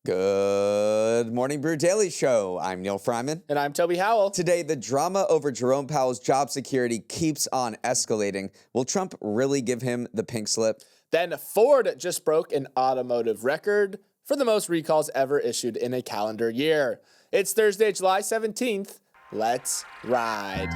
Good morning, Brew Daily show. I'm Neal Freyman. And I'm Toby Howell. Today, the drama over Jerome Powell's job security keeps on escalating. Will Trump really give him the pink slip? Then Ford just broke an automotive record for the most recalls ever issued in a calendar year. It's Thursday, July 17th. Let's ride.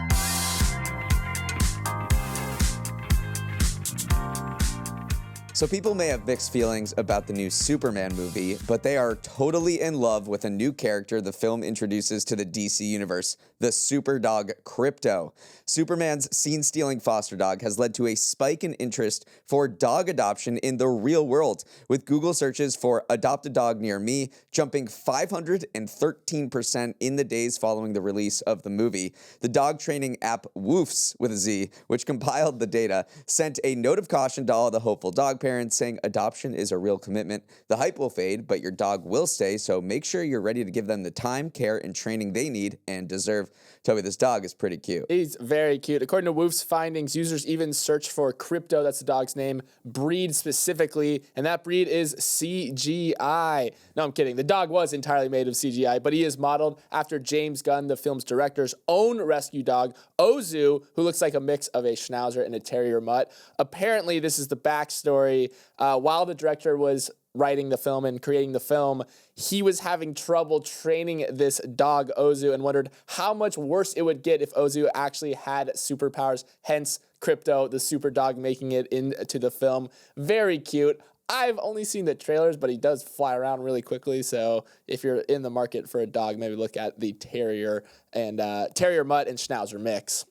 So people may have mixed feelings about the new Superman movie, but they are totally in love with a new character the film introduces to the DC universe, the super dog Krypto. Superman's scene-stealing foster dog has led to a spike in interest for dog adoption in the real world, with Google searches for "adopt a dog near me" jumping 513% in the days following the release of the movie. The dog training app Woofs, with a Z, which compiled the data, sent a note of caution to all the hopeful dog parents, saying adoption is a real commitment. The hype will fade, but your dog will stay, so make sure you're ready to give them the time, care, and training they need and deserve. Toby, this dog is pretty cute. He's very cute. According to Woof's findings, users even search for Krypto, that's the dog's name, breed specifically, and that breed is CGI. No, I'm kidding. The dog was entirely made of CGI, but he is modeled after James Gunn, the film's director's own rescue dog, Ozu, who looks like a mix of a Schnauzer and a Terrier mutt. Apparently, this is the backstory. While the director was writing the film and creating the film, he was having trouble training this dog, Ozu, and wondered how much worse it would get if Ozu actually had superpowers, hence Krypto, the super dog, making it into the film. Very cute. I've only seen the trailers, but he does fly around really quickly, so if you're in the market for a dog, maybe look at the Terrier and Terrier Mutt and Schnauzer mix.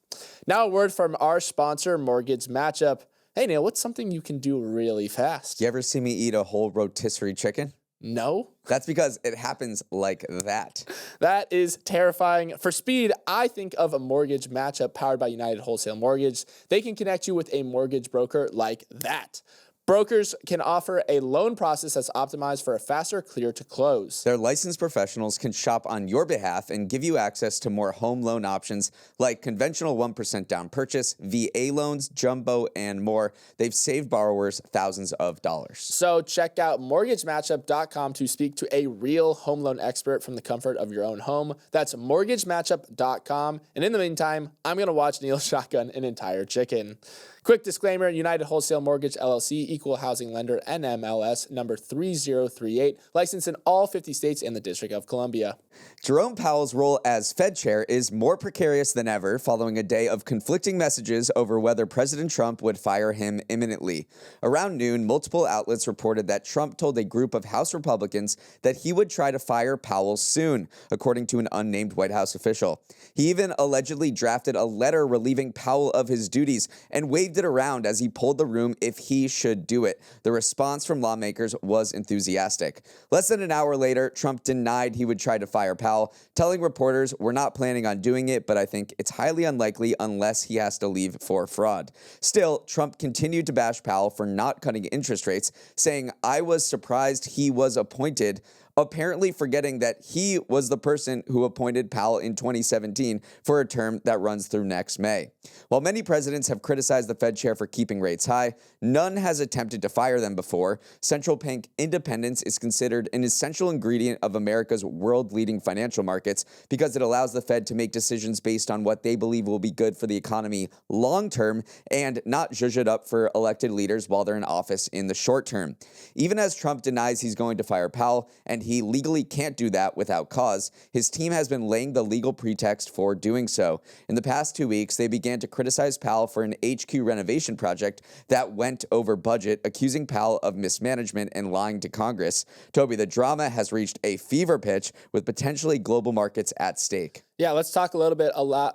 Now a word from our sponsor, Mortgage Matchup. Hey, Neal, what's something you can do really fast? You ever see me eat a whole rotisserie chicken? No. That's because it happens like that. That is terrifying. For speed, I think of a Mortgage Matchup powered by United Wholesale Mortgage. They can connect you with a mortgage broker like that. Brokers can offer a loan process that's optimized for a faster clear to close. Their licensed professionals can shop on your behalf and give you access to more home loan options like conventional 1% down purchase, VA loans, jumbo, and more. They've saved borrowers thousands of dollars. So check out mortgagematchup.com to speak to a real home loan expert from the comfort of your own home. That's mortgagematchup.com. And in the meantime, I'm going to watch Neal shotgun an entire chicken. Quick disclaimer, United Wholesale Mortgage, LLC, Equal Housing Lender, NMLS, number 3038, licensed in all 50 states and the District of Columbia. Jerome Powell's role as Fed Chair is more precarious than ever following a day of conflicting messages over whether President Trump would fire him imminently. Around noon, multiple outlets reported that Trump told a group of House Republicans that he would try to fire Powell soon, according to an unnamed White House official. He even allegedly drafted a letter relieving Powell of his duties and waved it around as he polled the room if he should do it. The response from lawmakers was enthusiastic. Less than an hour later, Trump denied he would try to fire Powell, telling reporters, "We're not planning on doing it, but I think it's highly unlikely unless he has to leave for fraud." Still, Trump continued to bash Powell for not cutting interest rates, saying, "I was surprised he was appointed," apparently forgetting that he was the person who appointed Powell in 2017 for a term that runs through next May. While many presidents have criticized the Fed chair for keeping rates high, none has attempted to fire them before. Central bank independence is considered an essential ingredient of America's world-leading financial markets because it allows the Fed to make decisions based on what they believe will be good for the economy long-term and not zhuzh it up for elected leaders while they're in office in the short term. Even as Trump denies he's going to fire Powell, and he legally can't do that without cause, his team has been laying the legal pretext for doing so. In the past 2 weeks, they began to criticize Powell for an HQ renovation project that went over budget, accusing Powell of mismanagement and lying to Congress. Toby, the drama has reached a fever pitch with potentially global markets at stake. Yeah, let's talk a lot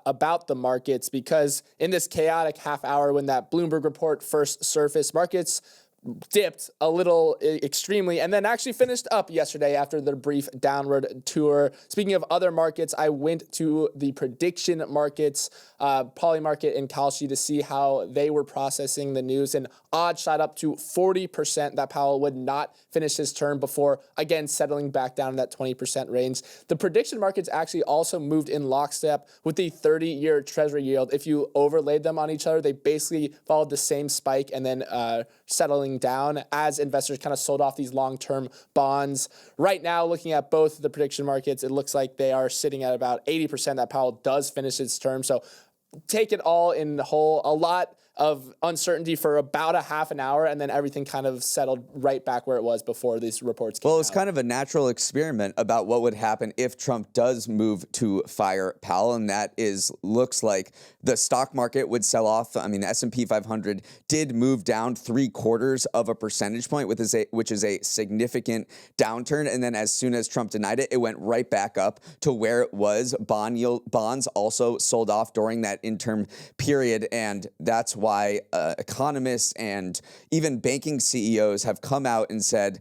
about the markets, because in this chaotic half hour when that Bloomberg report first surfaced, markets dipped a little extremely and then actually finished up yesterday after their brief downward tour. Speaking of other markets, I went to the prediction markets, Polymarket and Kalshi, to see how they were processing the news, and odds shot up to 40% that Powell would not finish his term before, again, settling back down in that 20% range. The prediction markets actually also moved in lockstep with the 30-year Treasury yield. If you overlaid them on each other, they basically followed the same spike and then settling settling down as investors kind of sold off these long-term bonds. Right now, looking at both the prediction markets, it looks like they are sitting at about 80% that Powell does finish his term. So take it all in the whole, a lot of uncertainty for about a half an hour, and then everything kind of settled right back where it was before these reports came out. Well, it's kind of a natural experiment about what would happen if Trump does move to fire Powell, and that looks like the stock market would sell off. I mean, the S&P 500 did move down 0.75 of a percentage point, which is a significant downturn, and then as soon as Trump denied it, it went right back up to where it was. Bonds also sold off during that interim period, and that's why economists and even banking CEOs have come out and said,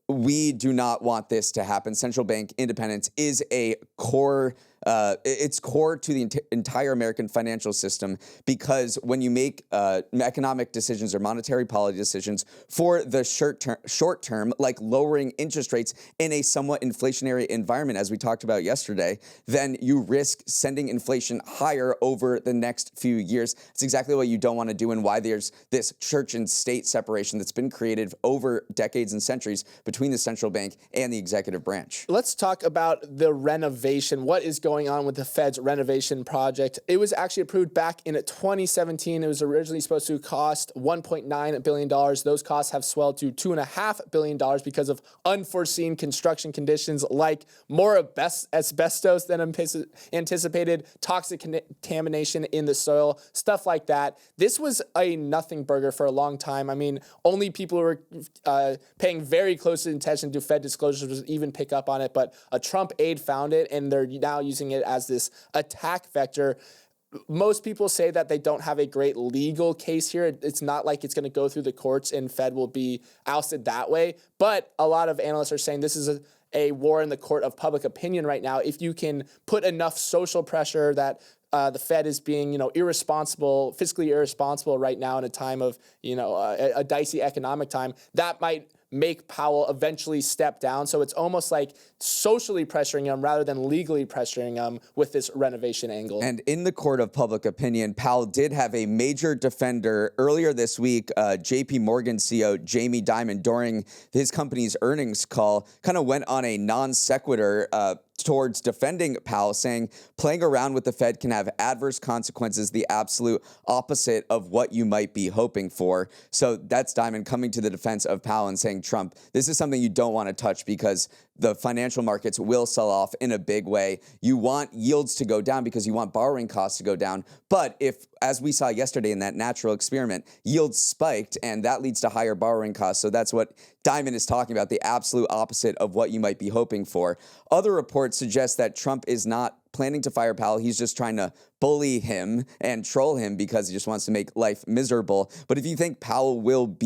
we do not want this to happen. Central bank independence is a core it's core to the entire American financial system, because when you make economic decisions or monetary policy decisions for the short term, like lowering interest rates in a somewhat inflationary environment, as we talked about yesterday, then you risk sending inflation higher over the next few years. It's exactly what you don't want to do, and why there's this church and state separation that's been created over decades and centuries between the central bank and the executive branch. Let's talk about the renovation. What is going on with the Fed's renovation project? It was actually approved back in 2017. It was originally supposed to cost $1.9 billion. Those costs have swelled to $2.5 billion because of unforeseen construction conditions, like more asbestos than anticipated, toxic contamination in the soil, stuff like that. This was a nothing burger for a long time. I mean, only people who were paying very close attention to Fed disclosures would even pick up on it, but a Trump aide found it, and they're now using it as this attack vector. Most people say that they don't have a great legal case here. It's not like it's going to go through the courts and Fed will be ousted that way. But a lot of analysts are saying this is a war in the court of public opinion right now. If you can put enough social pressure that the Fed is being, irresponsible, fiscally irresponsible right now in a time of, a dicey economic time, that might make Powell eventually step down. So it's almost like socially pressuring him rather than legally pressuring him with this renovation angle. And in the court of public opinion, Powell did have a major defender earlier this week. JP Morgan CEO Jamie Dimon, during his company's earnings call, kind of went on a non sequitur towards defending Powell, saying playing around with the Fed can have adverse consequences, the absolute opposite of what you might be hoping for. So that's Dimon coming to the defense of Powell and saying, Trump, this is something you don't want to touch because the financial markets will sell off in a big way. You want yields to go down because you want borrowing costs to go down. But if, as we saw yesterday in that natural experiment, yields spiked and that leads to higher borrowing costs. So that's what Dimon is talking about, the absolute opposite of what you might be hoping for. Other reports suggest that Trump is not planning to fire Powell. He's just trying to bully him and troll him because he just wants to make life miserable. But if you think Powell will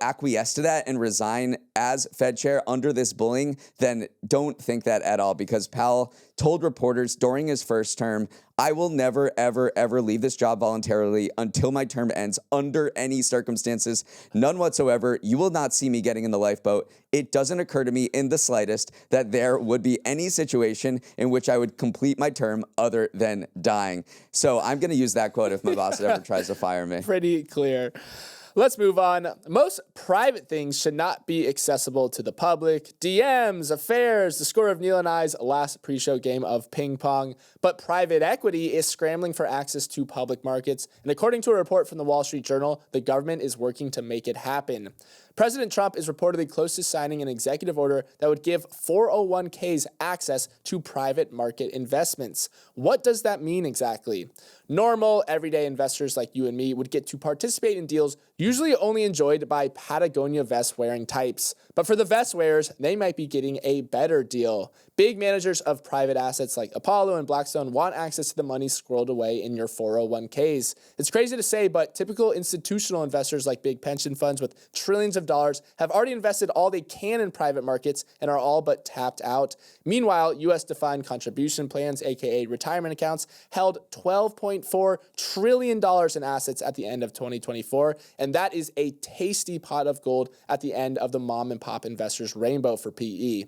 acquiesce to that and resign as Fed chair under this bullying, then don't think that at all, because Powell told reporters during his first term, I will never, ever, ever leave this job voluntarily until my term ends under any circumstances, none whatsoever. You will not see me getting in the lifeboat. It doesn't occur to me in the slightest that there would be any situation in which I would complete my term other than dying. So I'm going to use that quote if my boss ever tries to fire me. Pretty clear. Let's move on. Most private things should not be accessible to the public. DMs, affairs, the score of Neal and I's last pre-show game of ping pong. But private equity is scrambling for access to public markets. And according to a report from the Wall Street Journal, the government is working to make it happen. President Trump is reportedly close to signing an executive order that would give 401ks access to private market investments. What does that mean exactly? Normal, everyday investors like you and me would get to participate in deals usually only enjoyed by Patagonia vest-wearing types. But for the vest wearers, they might be getting a better deal. Big managers of private assets like Apollo and Blackstone want access to the money squirreled away in your 401ks. It's crazy to say, but typical institutional investors like big pension funds with trillions of of dollars have already invested all they can in private markets and are all but tapped out. Meanwhile, U.S. defined contribution plans, aka retirement accounts, held $12.4 trillion in assets at the end of 2024, and that is a tasty pot of gold at the end of the mom and pop investors' rainbow for PE.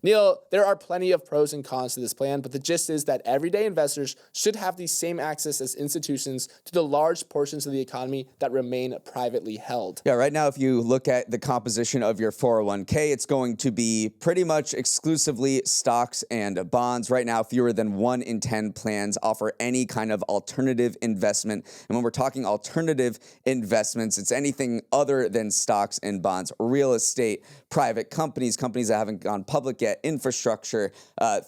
Neal, there are plenty of pros and cons to this plan, but the gist is that everyday investors should have the same access as institutions to the large portions of the economy that remain privately held. Yeah, right now, if you look at the composition of your 401k, it's going to be pretty much exclusively stocks and bonds. Right now, fewer than 1 in 10 plans offer any kind of alternative investment. And when we're talking alternative investments, it's anything other than stocks and bonds, real estate, private companies, companies that haven't gone public yet, infrastructure,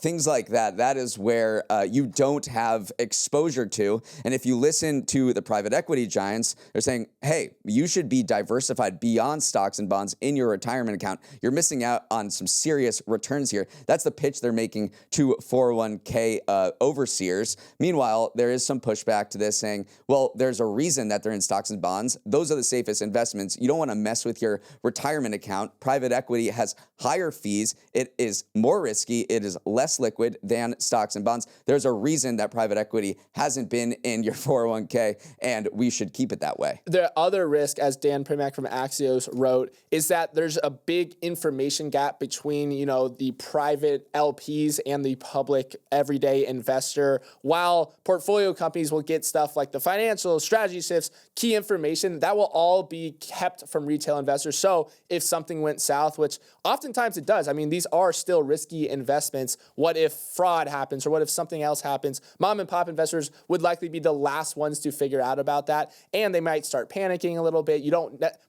things like that. That is where you don't have exposure to. And if you listen to the private equity giants, they're saying, hey, you should be diversified beyond stocks and bonds in your retirement account. You're missing out on some serious returns here. That's the pitch they're making to 401k overseers. Meanwhile, there is some pushback to this saying, well, there's a reason that they're in stocks and bonds. Those are the safest investments. You don't want to mess with your retirement account. Private equity has higher fees. It is more risky. It is less liquid than stocks and bonds. There's a reason that private equity hasn't been in your 401k, and we should keep it that way. The other risk, as Dan Primack from Axios wrote, is that there's a big information gap between, the private LPs and the public everyday investor. While portfolio companies will get stuff like the financial strategy shifts, key information, that will all be kept from retail investors. So if something went south, which oftentimes it does, these are still risky investments. What if fraud happens, or what if something else happens? Mom and pop investors would likely be the last ones to figure out about that, and they might start panicking a little bit.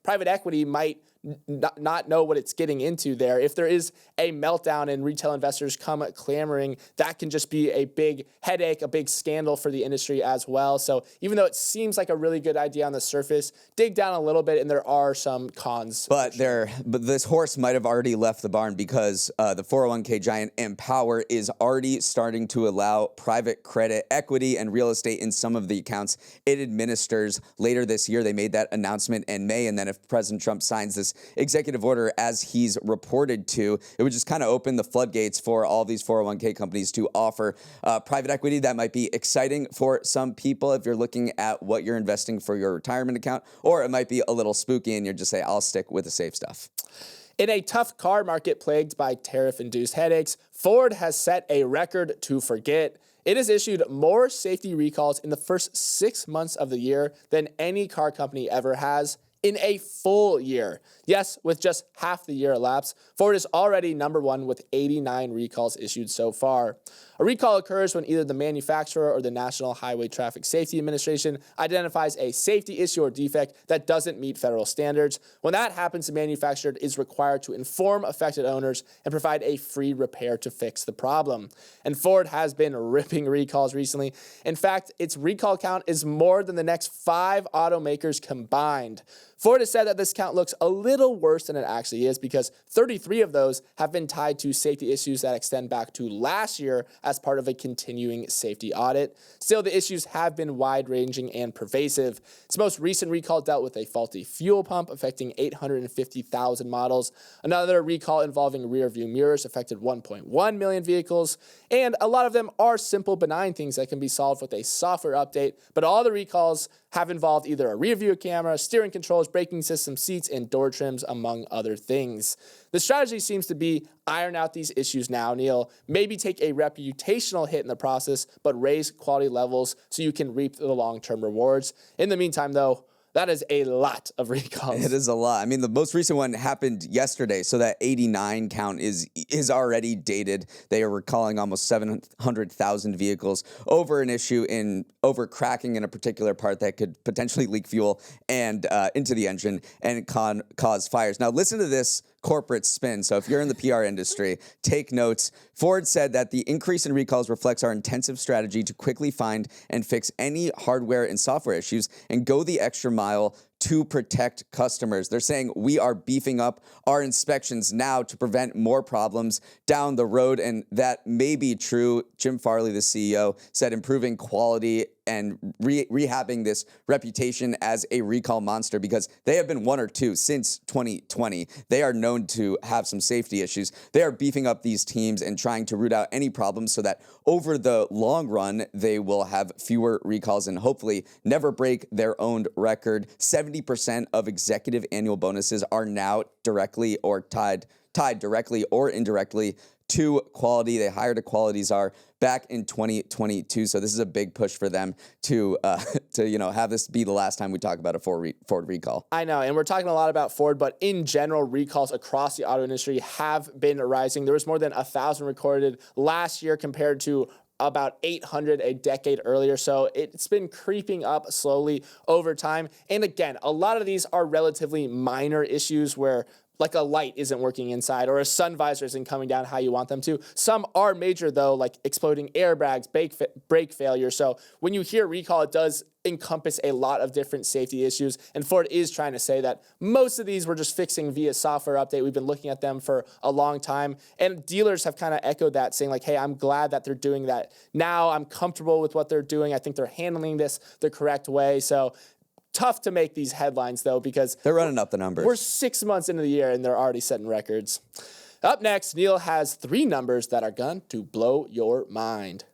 Private equity might not know what it's getting into there. If there is a meltdown and retail investors come clamoring, that can just be a big headache, a big scandal for the industry as well. So even though it seems like a really good idea on the surface, dig down a little bit and there are some cons. But this horse might have already left the barn, because the 401k giant Empower is already starting to allow private credit, equity, and real estate in some of the accounts it administers later this year. They made that announcement in May, and then if President Trump signs this executive order as he's reported to, it would just kind of open the floodgates for all these 401k companies to offer private equity. That might be exciting for some people if you're looking at what you're investing for your retirement account, or it might be a little spooky and you're just say, I'll stick with the safe stuff. In a tough car market plagued by tariff-induced headaches, Ford has set a record to forget. It has issued more safety recalls in the first 6 months of the year than any car company ever has in a full year. Yes, with just half the year elapsed, Ford is already number one with 89 recalls issued so far. A recall occurs when either the manufacturer or the National Highway Traffic Safety Administration identifies a safety issue or defect that doesn't meet federal standards. When that happens, the manufacturer is required to inform affected owners and provide a free repair to fix the problem. And Ford has been ripping recalls recently. In fact, its recall count is more than the next 5 automakers combined. Ford has said that this count looks a little worse than it actually is, because 33 of those have been tied to safety issues that extend back to last year as part of a continuing safety audit. Still, the issues have been wide-ranging and pervasive. Its most recent recall dealt with a faulty fuel pump affecting 850,000 models. Another recall involving rear-view mirrors affected 1.1 million vehicles. And a lot of them are simple, benign things that can be solved with a software update. But all the recalls have involved either a rear-view camera, steering controls, braking system, seats, and door trims, among other things. The strategy seems to be iron out these issues now, Neal. Maybe take a reputational hit in the process, but raise quality levels so you can reap the long-term rewards. In the meantime, though, that is a lot of recalls. It is a lot. The most recent one happened yesterday, so that 89 count is already dated. They are recalling almost 700,000 vehicles over an issue over cracking in a particular part that could potentially leak fuel and into the engine and cause fires. Now, listen to this corporate spin. So if you're in the PR industry, take notes. Ford said that the increase in recalls reflects our intensive strategy to quickly find and fix any hardware and software issues and go the extra mile to protect customers. They're saying we are beefing up our inspections now to prevent more problems down the road, and that may be true. Jim Farley, the CEO, said improving quality and rehabbing this reputation as a recall monster, because they have been one or two since 2020. They are known to have some safety issues. They are beefing up these teams and trying to root out any problems so that over the long run, they will have fewer recalls and hopefully never break their own record. 70% of executive annual bonuses are now directly or tied directly or indirectly to quality. They hired a quality czar back in 2022, so this is a big push for them to have this be the last time we talk about a Ford recall. I know, and we're talking a lot about Ford, but in general, recalls across the auto industry have been rising. There was more than 1,000 recorded last year compared to about 800 a decade earlier. So it's been creeping up slowly over time. And again, a lot of these are relatively minor issues where like a light isn't working inside or a sun visor isn't coming down how you want them to. Some are major though, like exploding airbags, brake failure. So when you hear recall, it does encompass a lot of different safety issues. And Ford is trying to say that most of these we're just fixing via software update. We've been looking at them for a long time. And dealers have kind of echoed that, saying like, hey, I'm glad that they're doing that now. I'm comfortable with what they're doing. I think they're handling this the correct way. So tough to make these headlines, though, because they're running up the numbers. We're 6 months into the year, and they're already setting records. Up next, Neal has 3 numbers that are going to blow your mind.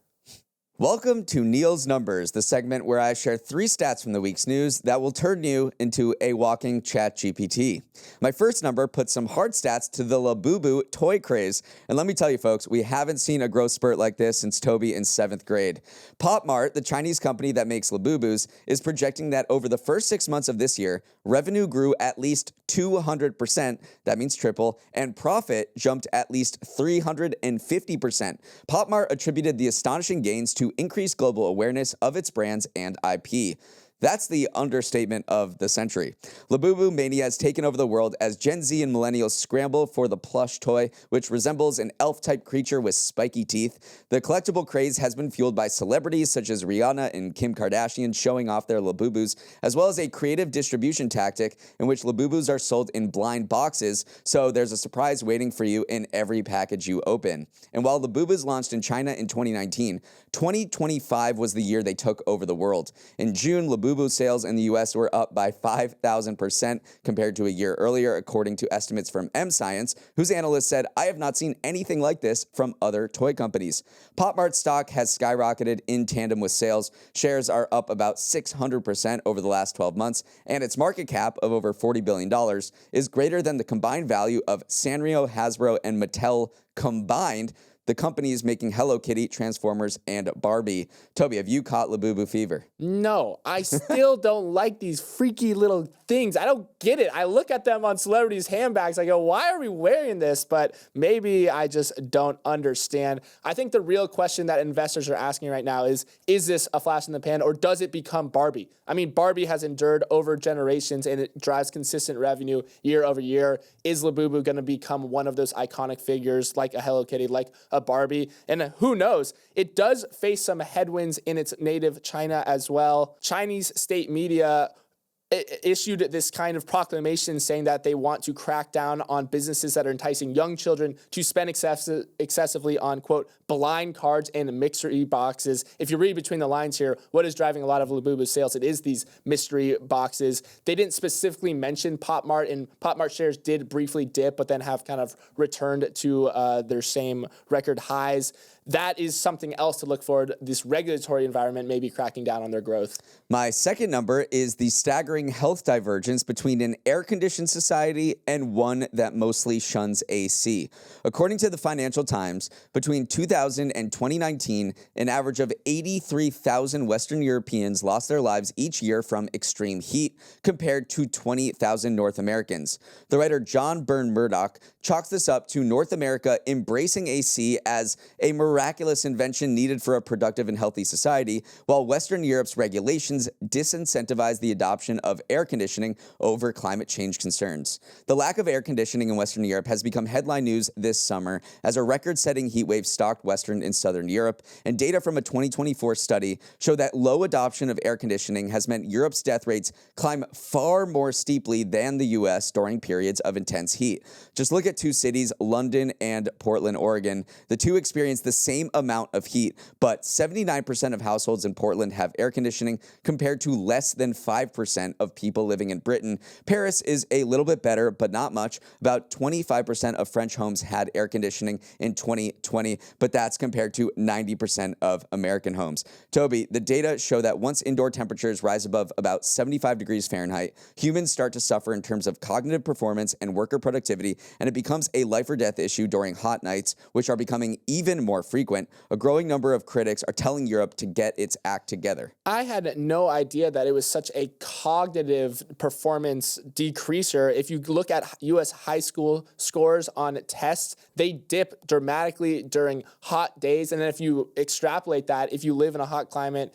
Welcome to Neal's Numbers, the segment where I share 3 stats from the week's news that will turn you into a walking chat GPT. My first number puts some hard stats to the Labubu toy craze. And let me tell you, folks, we haven't seen a growth spurt like this since Toby in 7th grade. Pop Mart, the Chinese company that makes Labubus, is projecting that over the first 6 months of this year, revenue grew at least 200%, that means triple, and profit jumped at least 350%. Pop Mart attributed the astonishing gains to increased global awareness of its brands and IP. That's the understatement of the century. Labubu mania has taken over the world as Gen Z and millennials scramble for the plush toy, which resembles an elf-type creature with spiky teeth. The collectible craze has been fueled by celebrities such as Rihanna and Kim Kardashian showing off their Labubus, as well as a creative distribution tactic in which Labubus are sold in blind boxes, so there's a surprise waiting for you in every package you open. And while Labubus launched in China in 2019, 2025 was the year they took over the world. In June, Labubu sales in the U.S. were up by 5,000% compared to a year earlier, according to estimates from M Science, whose analyst said, "I have not seen anything like this from other toy companies." Pop Mart stock has skyrocketed in tandem with sales. Shares are up about 600% over the last 12 months, and its market cap of over $40 billion is greater than the combined value of Sanrio, Hasbro, and Mattel combined. The companies making Hello Kitty, Transformers, and Barbie. Toby, have you caught Labubu fever? No, I still don't like these freaky little things. I don't get it. I look at them on celebrities' handbags. I go, why are we wearing this? But maybe I just don't understand. I think the real question that investors are asking right now is this a flash in the pan, or does it become Barbie? I mean, Barbie has endured over generations, and it drives consistent revenue year over year. Is Labubu going to become one of those iconic figures like a Hello Kitty, like a Barbie? And who knows? It does face some headwinds in its native China as well. Chinese state media issued this kind of proclamation saying that they want to crack down on businesses that are enticing young children to spend excessively on, quote, blind cards and mystery boxes. If you read between the lines here, what is driving a lot of Labubu sales? It is these mystery boxes. They didn't specifically mention Pop Mart, and Pop Mart shares did briefly dip, but then have kind of returned to their same record highs. That is something else to look forward. This regulatory environment may be cracking down on their growth. My second number is the staggering health divergence between an air-conditioned society and one that mostly shuns AC. According to the Financial Times, between 2000 and 2019, an average of 83,000 Western Europeans lost their lives each year from extreme heat, compared to 20,000 North Americans. The writer John Byrne Murdoch chalks this up to North America embracing AC as a miraculous invention needed for a productive and healthy society, while Western Europe's regulations disincentivize the adoption of of air conditioning over climate change concerns. The lack of air conditioning in Western Europe has become headline news this summer as a record-setting heat wave stalked Western and Southern Europe, and data from a 2024 study show that low adoption of air conditioning has meant Europe's death rates climb far more steeply than the U.S. during periods of intense heat. Just look at two cities, London and Portland, Oregon. The two experience the same amount of heat, but 79% of households in Portland have air conditioning compared to less than 5% of people living in Britain. Paris is a little bit better, but not much. About 25% of French homes had air conditioning in 2020, but that's compared to 90% of American homes. Toby, the data show that once indoor temperatures rise above about 75 degrees Fahrenheit, humans start to suffer in terms of cognitive performance and worker productivity, and it becomes a life or death issue during hot nights, which are becoming even more frequent. A growing number of critics are telling Europe to get its act together. I had no idea that it was such a cognitive performance decreaser. If you look at U.S. high school scores on tests, they dip dramatically during hot days. And then if you extrapolate that, if you live in a hot climate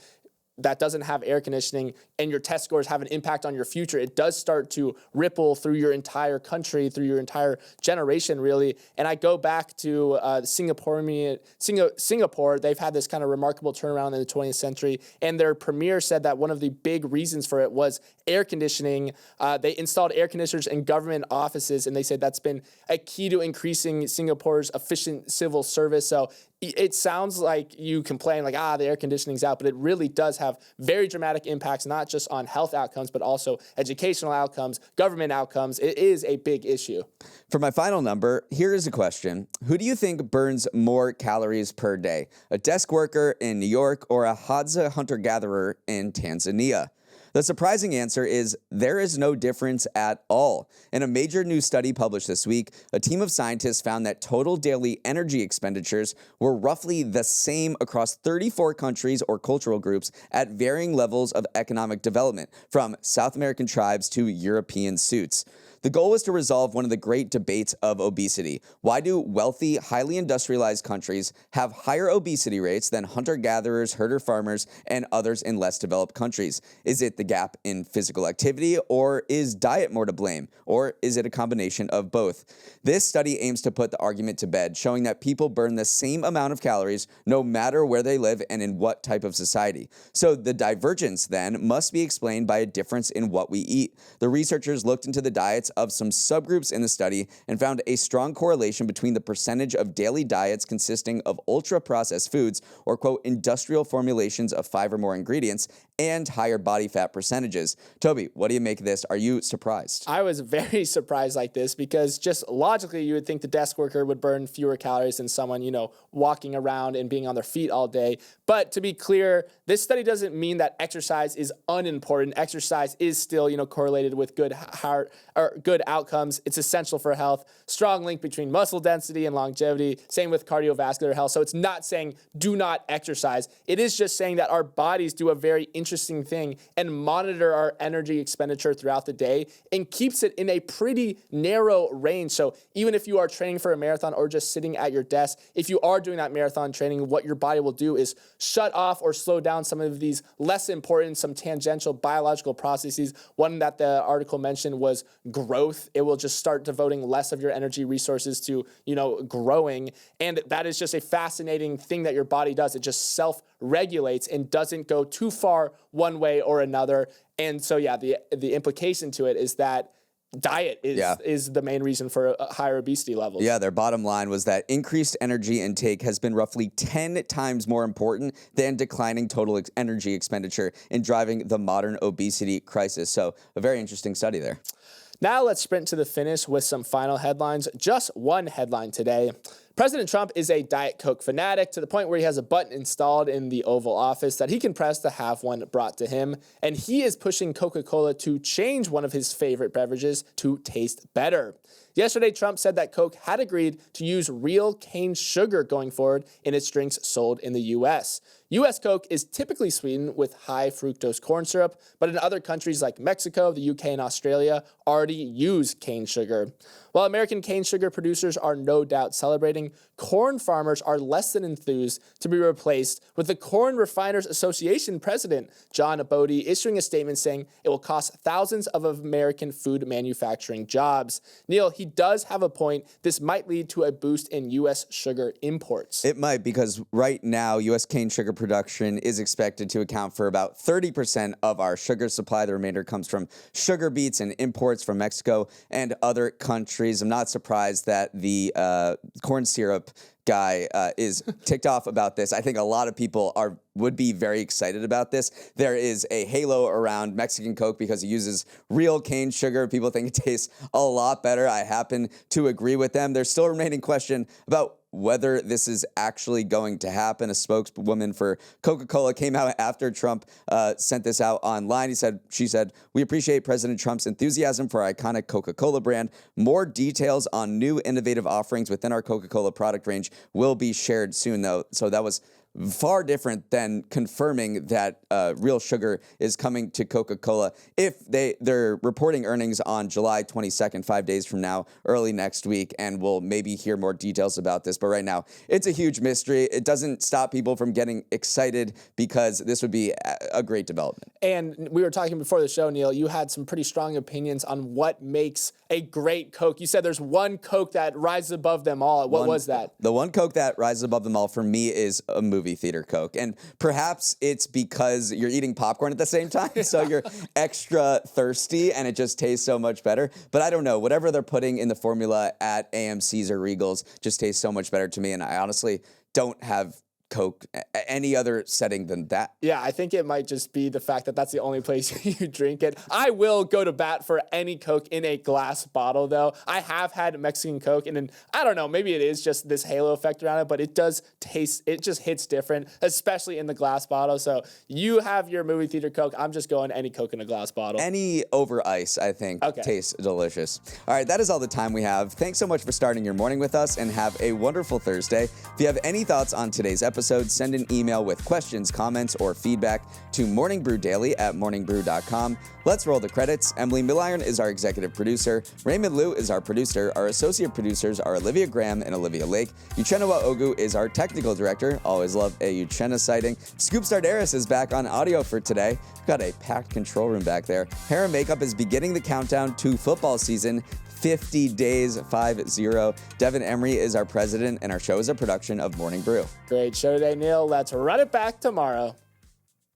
that doesn't have air conditioning and your test scores have an impact on your future, it does start to ripple through your entire country, through your entire generation, really. And I go back to Singapore. They've had this kind of remarkable turnaround in the 20th century, and their premier said that one of the big reasons for it was air conditioning. They installed air conditioners in government offices, and they said that's been a key to increasing Singapore's efficient civil service. So it sounds like you complain like, the air conditioning's out, but it really does have very dramatic impacts, not just on health outcomes, but also educational outcomes, government outcomes. It is a big issue. For my final number, here is a question. Who do you think burns more calories per day? A desk worker in New York or a Hadza hunter-gatherer in Tanzania? The surprising answer is there is no difference at all. In a major new study published this week, a team of scientists found that total daily energy expenditures were roughly the same across 34 countries or cultural groups at varying levels of economic development, from South American tribes to European suits. The goal was to resolve one of the great debates of obesity. Why do wealthy, highly industrialized countries have higher obesity rates than hunter-gatherers, herder-farmers, and others in less developed countries? Is it the gap in physical activity, or is diet more to blame? Or is it a combination of both? This study aims to put the argument to bed, showing that people burn the same amount of calories no matter where they live and in what type of society. So the divergence, then, must be explained by a difference in what we eat. The researchers looked into the diets of some subgroups in the study and found a strong correlation between the percentage of daily diets consisting of ultra-processed foods, or quote, industrial formulations of 5 or more ingredients, and higher body fat percentages. Toby, what do you make of this? Are you surprised? I was very surprised like this because just logically you would think the desk worker would burn fewer calories than someone, walking around and being on their feet all day. But to be clear, this study doesn't mean that exercise is unimportant. Exercise is still, correlated with good heart or good outcomes. It's essential for health. Strong link between muscle density and longevity. Same with cardiovascular health. So it's not saying do not exercise. It is just saying that our bodies do a very interesting thing and monitor our energy expenditure throughout the day and keeps it in a pretty narrow range. So even if you are training for a marathon or just sitting at your desk, if you are doing that marathon training, what your body will do is shut off or slow down some of these less important, some tangential biological processes. One that the article mentioned was growth. It will just start devoting less of your energy resources to, growing. And that is just a fascinating thing that your body does. It just self-regulates and doesn't go too far one way or another. And so, the implication to it is that diet is the main reason for higher obesity levels. Yeah, their bottom line was that increased energy intake has been roughly 10 times more important than declining total energy expenditure in driving the modern obesity crisis. So a very interesting study there. Now let's sprint to the finish with some final headlines. Just one headline today. President Trump is a Diet Coke fanatic to the point where he has a button installed in the Oval Office that he can press to have one brought to him. And he is pushing Coca-Cola to change one of his favorite beverages to taste better. Yesterday, Trump said that Coke had agreed to use real cane sugar going forward in its drinks sold in the U.S. U.S. Coke is typically sweetened with high fructose corn syrup, but in other countries like Mexico, the UK, and Australia already use cane sugar. While American cane sugar producers are no doubt celebrating, corn farmers are less than enthused to be replaced, with the Corn Refiners Association president, John Bodie, issuing a statement saying it will cost thousands of American food manufacturing jobs. Neal, he does have a point. This might lead to a boost in U.S. sugar imports. It might, because right now, U.S. cane sugar production is expected to account for about 30% of our sugar supply. The remainder comes from sugar beets and imports from Mexico and other countries. I'm not surprised that the corn syrup guy is ticked off about this. I think a lot of people would be very excited about this. There is a halo around Mexican Coke because it uses real cane sugar. People think it tastes a lot better. I happen to agree with them. There's still a remaining question about whether this is actually going to happen. A spokeswoman for Coca-Cola came out after Trump sent this out online. She said, "We appreciate President Trump's enthusiasm for our iconic Coca-Cola brand. More details on new innovative offerings within our Coca-Cola product range will be shared soon," though. So that was far different than confirming that real sugar is coming to Coca-Cola. If they're reporting earnings on July 22nd, 5 days from now, early next week, and we'll maybe hear more details about this. But right now, it's a huge mystery. It doesn't stop people from getting excited because this would be a great development. And we were talking before the show, Neal, you had some pretty strong opinions on what makes a great Coke. You said there's one Coke that rises above them all. What was that? The one Coke that rises above them all for me is a movie theater Coke. And perhaps it's because you're eating popcorn at the same time, so you're extra thirsty and it just tastes so much better. But I don't know, whatever they're putting in the formula at AMC's or Regal's just tastes so much better to me. And I honestly don't have Coke any other setting than that. Yeah, I think it might just be the fact that that's the only place you drink it. I will go to bat for any Coke in a glass bottle, though. I have had Mexican Coke, and I don't know, maybe it is just this halo effect around it, but it does taste, it just hits different, especially in the glass bottle. So you have your movie theater Coke. I'm just going any Coke in a glass bottle. Any over ice, I think, tastes delicious. All right, that is all the time we have. Thanks so much for starting your morning with us, and have a wonderful Thursday. If you have any thoughts on today's episode, send an email with questions, comments, or feedback to morningbrew@morningbrew.com. Let's roll the credits. Emily Milliron is our executive producer. Raymond Liu is our producer. Our associate producers are Olivia Graham and Olivia Lake. Uchenna Ogu is our technical director. Always love a Uchenna sighting. Scoop Stardaris is back on audio for today. We've got a packed control room back there. Hair and Makeup is beginning the countdown to football season. 50 days, 5-0. Devin Emery is our president, and our show is a production of Morning Brew. Great show today, Neal. Let's run it back tomorrow.